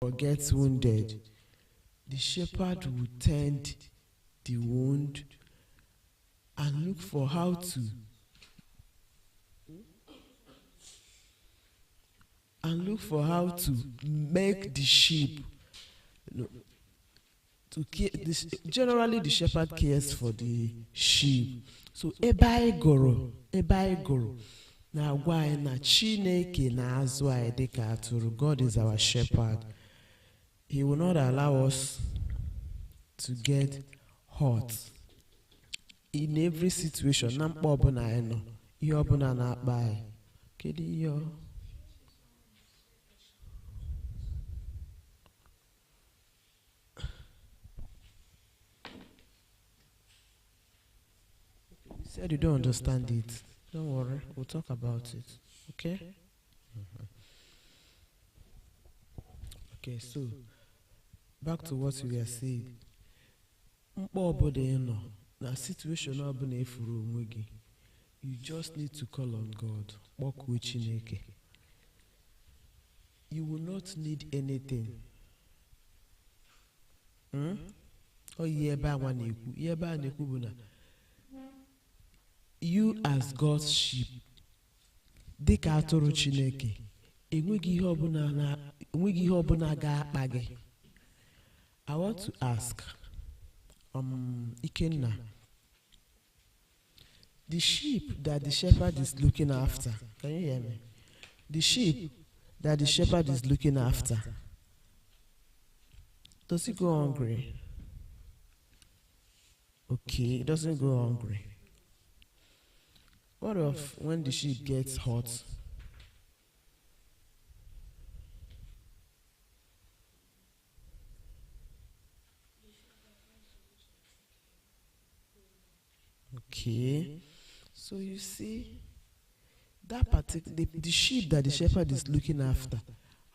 or gets wounded, the shepherd will tend the wound and look for how to make the sheep, generally the shepherd cares for the sheep. So ebe anyị gụrụ na-agwa anyị na Chineke na-azụ anyị dịka atụrụ. God is our shepherd. He will not allow us to get hurt in every situation. Na mkpa ọbụla anyị nọ, ihe ọbụla na-akpa anyị. Kedu ihe you said you don't understand it. Don't worry, we'll talk about it. Okay? Okay, so back to what we were saying. Mkpa ọbụla ị nọ na situation ọbụla efuru onwe gị, you just need to call on God. Kpọkuo Chineke. You will not need anything. Ihe ebe a na-ekwu bụ na you as God's sheep, dịka atụrụ Chineke, enweghị ihe ọbụla ga-akpa gị. I want to ask Ikenna, the sheep that the shepherd is looking after, can you hear me? The sheep that the shepherd is looking after, does he go hungry? Okay, it doesn't go hungry. What if when the sheep gets hot? Okay, so you see, that particular the sheep that the shepherd is looking after,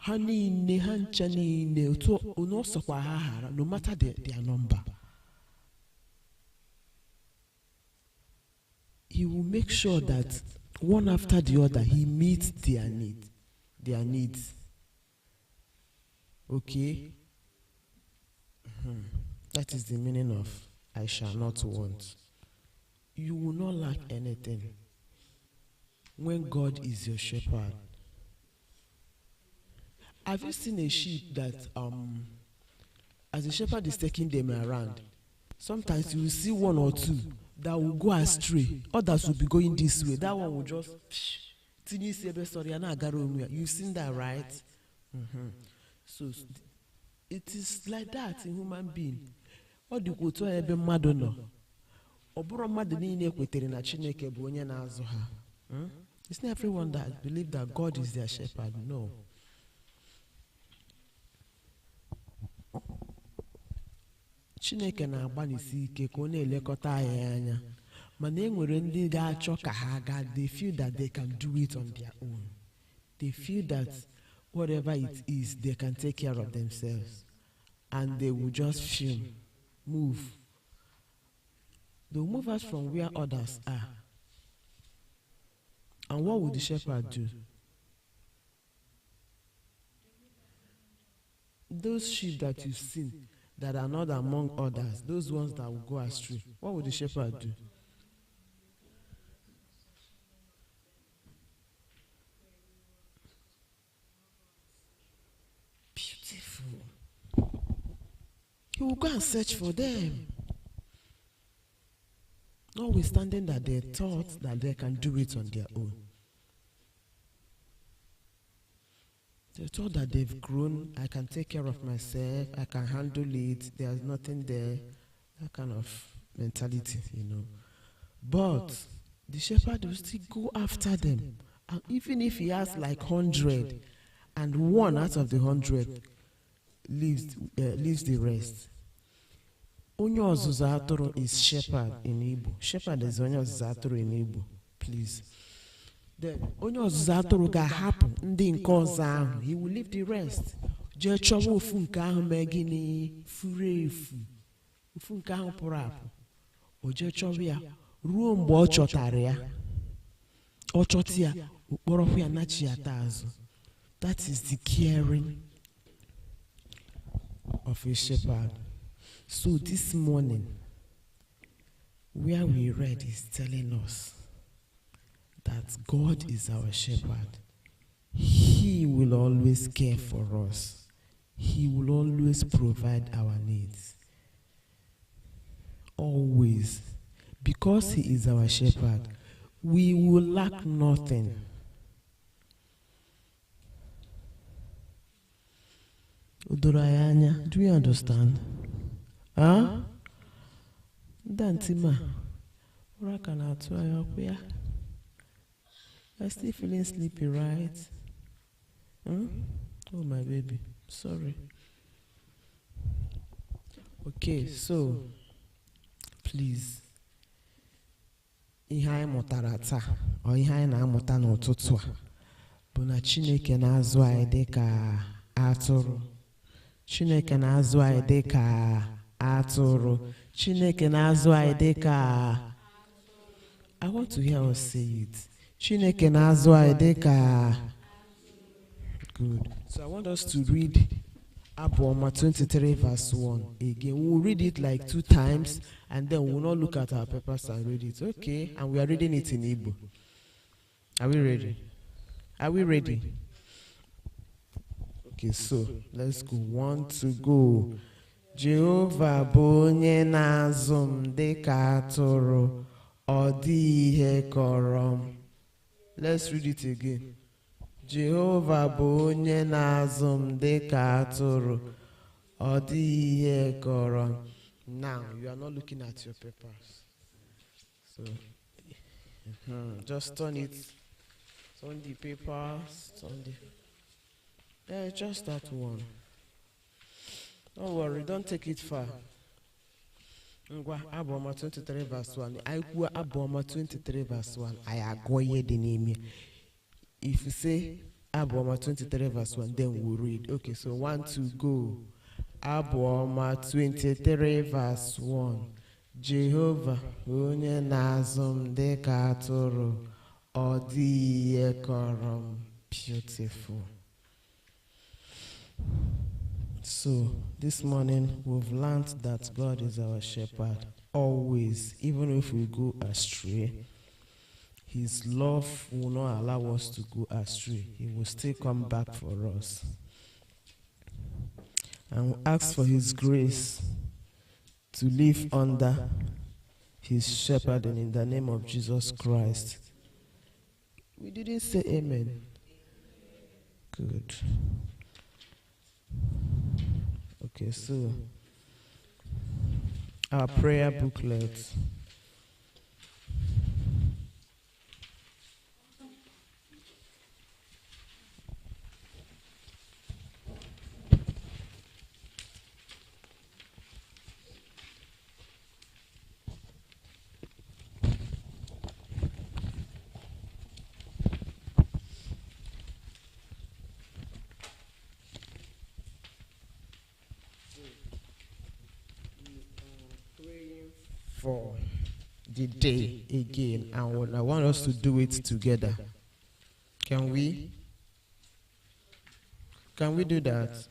no matter their number, he will make sure that one after the other he meets their needs. Okay, that is the meaning of I shall not want. You will not lack anything when God is your shepherd. Have you seen a sheep that as the shepherd is taking them around, sometimes you will see one or two that will go astray, others will be going this way, that one will just you've seen that, right? So it is like that in human being. What do you go to Madonna? It's not everyone that believes that God is their shepherd. No. Chineke na-agbanisi ike ka ọ na-elekọta anyị anya, mana enwere ndị ga-achọ ka ha ga, they feel that they can do it on their own. They feel that whatever it is, they can take care of themselves, and they will just move. They will move us from where others are. And what would the shepherd do? Those sheep that you've seen that are not among others, those ones that will go astray, what would the shepherd do? Beautiful. He will go and search for them. Notwithstanding that they thought that they can do it on their own. They thought that they've grown, I can take care of myself, I can handle it, there's nothing there, that kind of mentality, But the shepherd will still go after them. And even if he has like 100, and one out of the 100 leaves the rest. Onye ọzụzụ atụrụ is shepherd in Igbo. Shepherd is onye ọzụzụ atụrụ in Igbo, please. Then onye ọzụzụ atụrụ ga-ahapụ ndị nke ọzọ ahụ. He will leave the rest. Jee chọwa ofu nke ahụ mee gịnị furu efu. Ofu nke ahụ pụrụ apụ. O jee chọwa ya ruo mgbe ọ chọtara ya. Ọ chọta ya, o kpọrọkwa ya nachi ya azụ. That is the caring of a shepherd. So this morning, where we read is telling us that God is our shepherd. He will always care for us. He will always provide our needs. Always. Because he is our shepherd, we will lack nothing. Udorayanya, do you understand? Huh? Dantima. I'm still feeling sleepy, right? Oh, my baby. Sorry. Okay, so please. Ihe anyị mụtara taa, ọ ihe anyị na-amụta n'ụtụtụ a, bụ na Chineke na-azụ anyị dị ka atụrụ. Chineke na-azụ anyị dị ka atụrụ. Chineke na-azụ anyị dị ka. I want to hear us say it. Chineke na-azụ anyị dị ka. Good. So I want us to read Aboma 23 verse 1 again. We'll read it like 2 times and then we'll not look at our papers and read it. Okay? And we are reading it in Igbo. Are we ready? Are we ready? Okay, so let's go. 1 to go. Jehovah bụ onye na-azụ m dịka atụrụ, ọ dị ihe kọrọ m. Let's read it again. Jehovah bụ onye na-azụ m dịka atụrụ, ọ dị ihe kọrọ m. Now, you are not looking at your papers. So, just turn it. Turn the papers. Turn the. Yeah, just that one. Don't worry, don't take it far. Aboma 23 verse 1. I go Aboma 23 verse 1. I agoye the name. If you say Aboma 23 verse 1, then we'll read. Okay, so 1 to go. Aboma 23 verse 1. Jehovah onye na-azụ m dịka atụrụ, ọ dị ihe kọrọ m. Beautiful. So, this morning we've learned that God is our shepherd. Always, even if we go astray, His love will not allow us to go astray. He will still come back for us. And we ask for His grace to live under His shepherding in the name of Jesus Christ. We didn't say amen. Good. Okay, so our prayer booklet. For the day again, and I want us to do it together. Can we? Can we do that?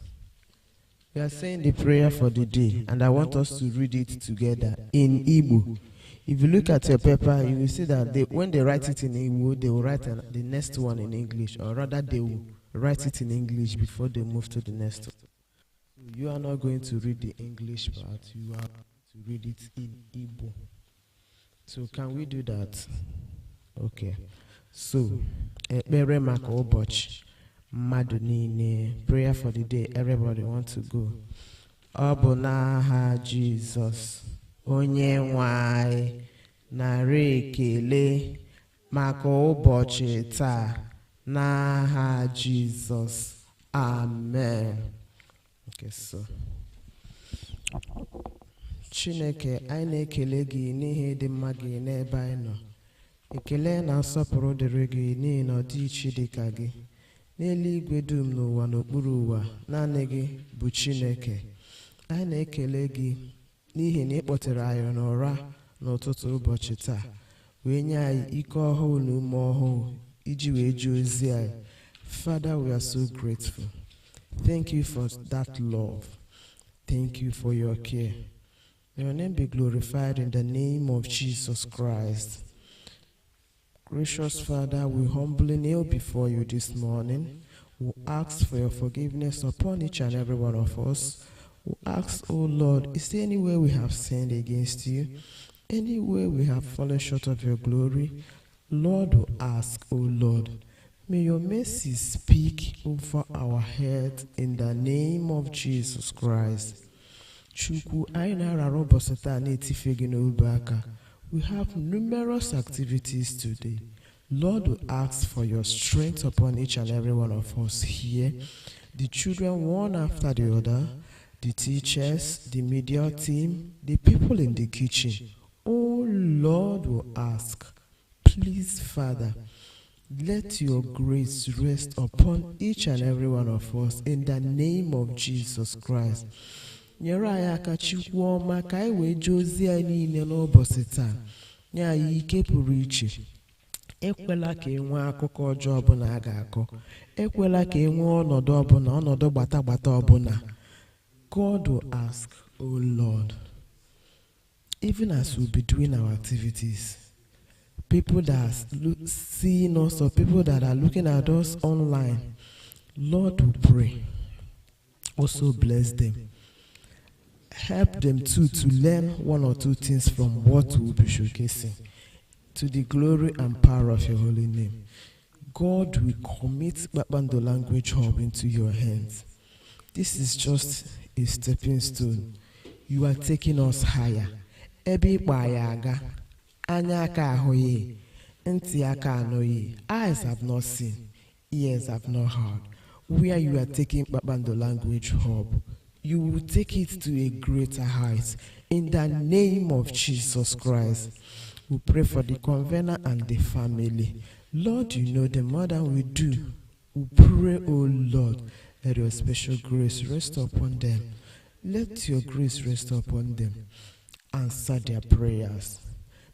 We are saying the prayer for the day, and I want us to read it together in Igbo. If you look at your paper, you will see that when they write it in Igbo, they will write the next one in English, or rather they will write it in English before they move to the next one. You are not going to read the English part, you are to read it in Igbo. So can we do that? Okay. So, ekpere maka ụbọchị mmadụ niile, prayer for the day. Everybody want to go. Ọ bụ n'aha Jizọs, onye nwe anyị, narị ekele maka ụbọchị taa, n'aha Jizọs. Amen. Okay, so. Chineke, anyị na-ekele gị n'ihe dị mma gị n'ebe anyị nọ. Ekele na nsọpụrụ dịrị gị n'ihi na ọ dị iche dị ka gị. N'eluigwe dum n'ụwa n'okpuru ụwa, naanị gị bụ Chineke. Anyị na-ekele gị n'ihi na ị kpọtere anyị n'ụra n'ụtụtụ ụbọchị taa, wee nye anyị ike ọhụụ na ume ọhụụ iji wee jee ozi anyị. Father, we are so grateful. Thank you for that love. Thank you for your care. May your name be glorified in the name of Jesus Christ. Gracious Father, we humbly kneel before you this morning. We ask for your forgiveness upon each and every one of us. We ask, oh Lord, is there any way we have sinned against you? Any way we have fallen short of your glory? Lord, we ask, oh Lord, may your mercy speak over our heads in the name of Jesus Christ. Chukwu, we have numerous activities today. Lord, we ask for your strength upon each and every one of us here. The children, one after the other, the teachers, the media team, the people in the kitchen. Oh Lord, we ask, please, Father, let your grace rest upon each and every one of us in the name of Jesus Christ. Nyere anyị aka Chukwu ọma ka anyị wee jee ozi anyị niile n'ụbọchị taa. Nye anyị ike pụrụ iche. Ekwela ka enwe akụkọ ọjọọ ọbụla a ga-akọ. Ekwela ka enwe ọnọdụ ọbụla, ọnọdụ gbata ọbụla. God will ask, oh Lord, even as we'll be doing our activities, people that are seeing us or people that are looking at us online, Lord, we pray, also bless them. Help them too to learn one or two things from what we'll be showcasing, to the glory and power of your holy name. God, we commit Babando Language Hub into your hands. This is just a stepping stone. You are taking us higher. Ebi bayaga, anyaka ahoye, entiaka anoye. Eyes have not seen, ears have not heard. Where you are taking Babando Language Hub, you will take it to a greater height. In the name of Jesus Christ, we pray for the convener and the family. Lord, you know them more than we do. We pray, oh Lord, let your special grace rest upon them. Let your grace rest upon them. Answer their prayers.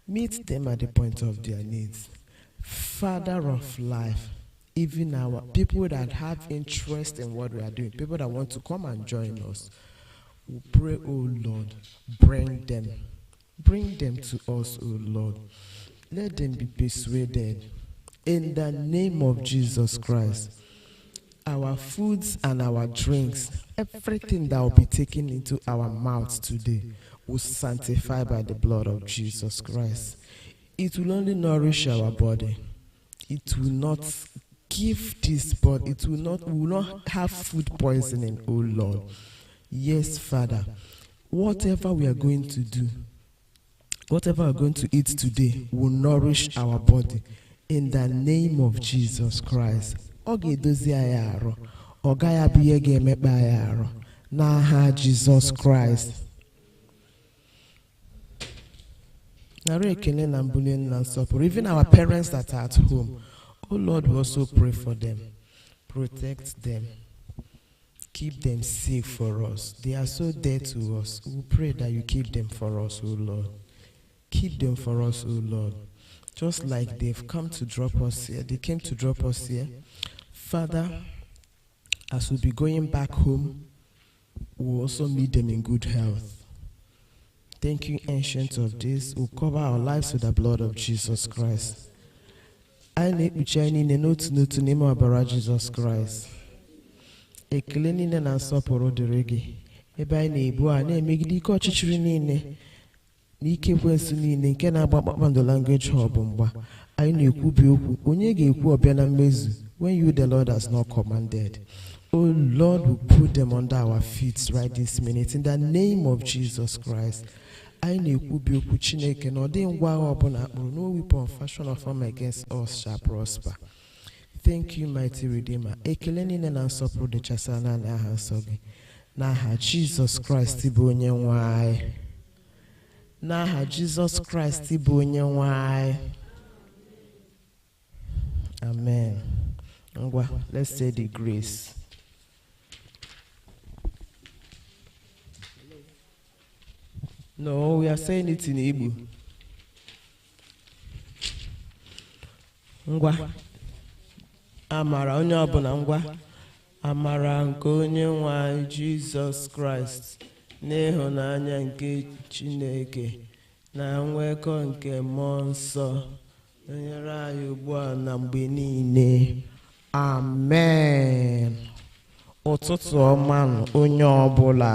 Meet them at the point of their needs. Father of life, even our people that have interest in what we are doing, people that want to come and join us, we pray, oh Lord, bring them to us, oh Lord. Let them be persuaded in the name of Jesus Christ. Our foods and our drinks, everything that will be taken into our mouths today, will sanctify by the blood of Jesus Christ. It will only nourish our body. It will not give this body, we will not have food poisoning, oh Lord. Yes, Father, whatever we are going to do, whatever we are going to eat today will nourish our body in the name of Jesus Christ. N'aha Jesus Christ. Even our parents that are at home, oh Lord, we also pray for them. Protect them. Keep them safe for us. They are so dear to us. We pray that you keep them for us, oh Lord. Keep them for us, oh Lord. Just like they've come to drop us here. They came to drop us here. Father, as we'll be going back home, we'll also meet them in good health. Thank you, Ancient of Days. We'll cover our lives with the blood of Jesus Christ. I need to shine in a note to name our Bara Jesus Christ. A cleaning and answer deregi. A by neighbor, name Migdi Cochichinine. Nike Wensunine, can I about the language hobumba? I knew Kubu, Unyegi Kubiana Mezu, when you, the Lord, has not commanded. Oh Lord, we put them under our feet right this minute in the name of Jesus Christ. I know Kubu Kuchineke, no didn't wow upon no weapon fashion of form against us shall prosper. Thank you, mighty Redeemer. Ekeleni and answer pro de chasana na hansogi. Naha Jesus Christ ibonye why. Naha Jesus Christ ibonye why. Amen. Let's say the grace. No, we are saying it in Igbo. Ngwa. Amara onye ọbụla ngwa. Amara nke onye nwe anyị Jesus Christ, n'ịhụnanya nke Chineke na nwekọ nke mmụọ nsọ nyere anyị ugbu a na mgbe niile. Amen. Ụtụtụ ọma onye ọbụla.